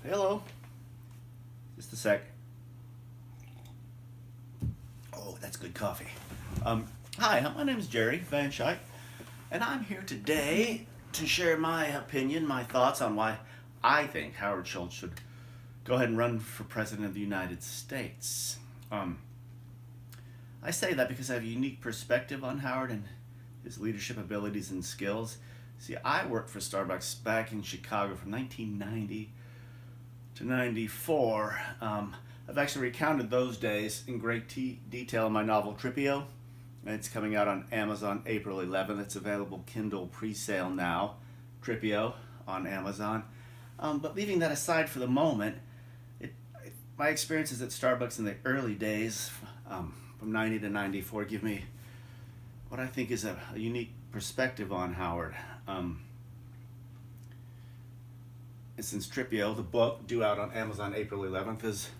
Hello. Just a sec. Oh, that's good coffee. Hi, my name is Jerry Van Schaik, and I'm here today to share my opinion, my thoughts on why I think Howard Schultz should go ahead and run for President of the United States. I say that because I have a unique perspective on Howard and his leadership abilities and skills. See, I worked for Starbucks back in Chicago from 1990 to 94. I've actually recounted those days in great detail in my novel Tripio. It's coming out on Amazon April 11th. It's available Kindle pre-sale now. Tripio on Amazon. But leaving that aside for the moment, my experiences at Starbucks in the early days, from 90 to 94, give me what I think is a unique perspective on Howard. And since Tripio, the book, due out on Amazon April 11th, is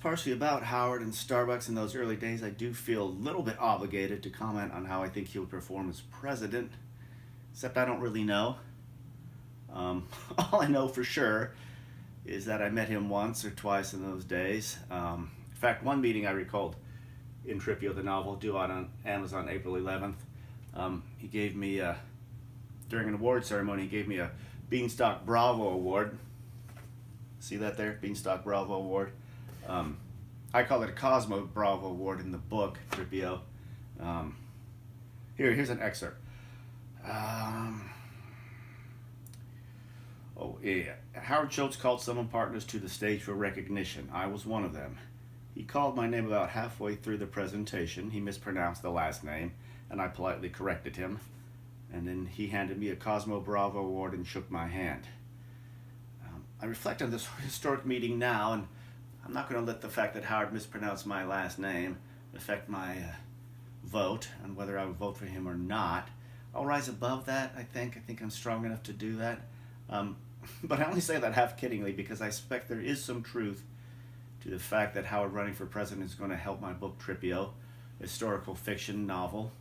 partially about Howard and Starbucks in those early days, I do feel a little bit obligated to comment on how I think he would perform as president, except I don't really know. All I know for sure is that I met him once or twice in those days. In fact, one meeting I recalled in Tripio, the novel, due out on Amazon April 11th. He gave me, during an award ceremony, he gave me a Beanstalk Bravo Award. See that there? Beanstalk Bravo Award. I call it a Cosmo Bravo Award in the book, Tripio. Here's an excerpt. Howard Schultz called some partners to the stage for recognition. I was one of them. He called my name about halfway through the presentation. He mispronounced the last name, and I politely corrected him. And then he handed me a Cosmo Bravo Award and shook my hand. I reflect on this historic meeting now, and I'm not going to let the fact that Howard mispronounced my last name affect my vote on whether I would vote for him or not. I'll rise above that, I think. I think I'm strong enough to do that. But I only say that half kiddingly because I suspect there is some truth to the fact that Howard running for president is going to help my book Tripio, a historical fiction novel,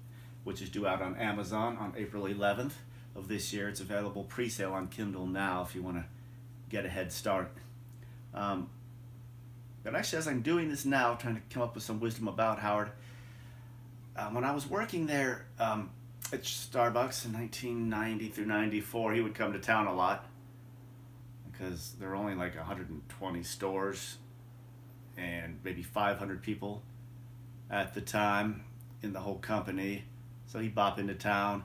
which is due out on Amazon on April 11th of this year. It's available pre-sale on Kindle now if you want to get a head start. But actually, as I'm doing this now, trying to come up with some wisdom about Howard, when I was working there at Starbucks in 1990 through 94, he would come to town a lot because there were only like 120 stores and maybe 500 people at the time in the whole company. So he'd bop into town.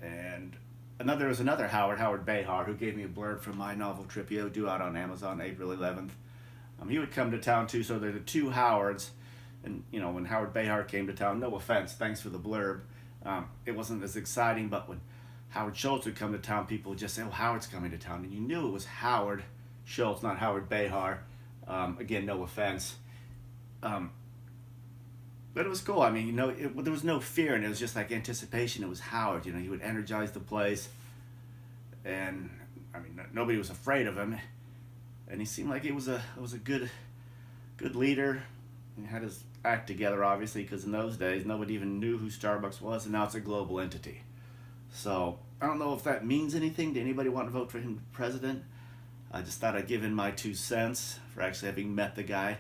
And there was another Howard Behar, who gave me a blurb from my novel Tripio, due out on Amazon April 11th. He would come to town too, so there are two Howards. And when Howard Behar came to town, no offense, thanks for the blurb, it wasn't as exciting, but when Howard Schultz would come to town, people would just say, oh, Howard's coming to town. And you knew it was Howard Schultz, not Howard Behar. Again, no offense. But it was cool. I mean, there was no fear, and it was just like anticipation. It was Howard. He would energize the place, and I mean, nobody was afraid of him, and he seemed like he was a good leader. He had his act together, obviously, because in those days nobody even knew who Starbucks was, and now it's a global entity. So I don't know if that means anything to anybody wanting to vote for him for president. I just thought I'd give in my 2 cents for actually having met the guy.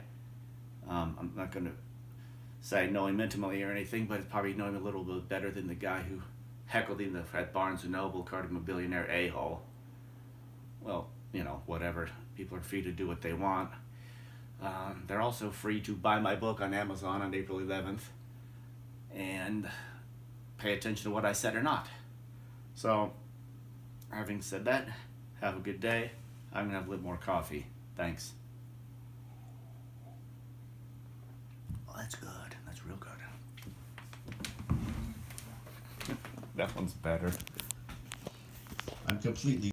I'm not going to say I know him intimately or anything, but probably know him a little bit better than the guy who heckled him at Barnes & Noble, called him a billionaire a-hole. Well, whatever. People are free to do what they want. They're also free to buy my book on Amazon on April 11th and pay attention to what I said or not. So, having said that, have a good day. I'm going to have a little more coffee. Thanks. Well, that's good. That's real good. That one's better. I'm completely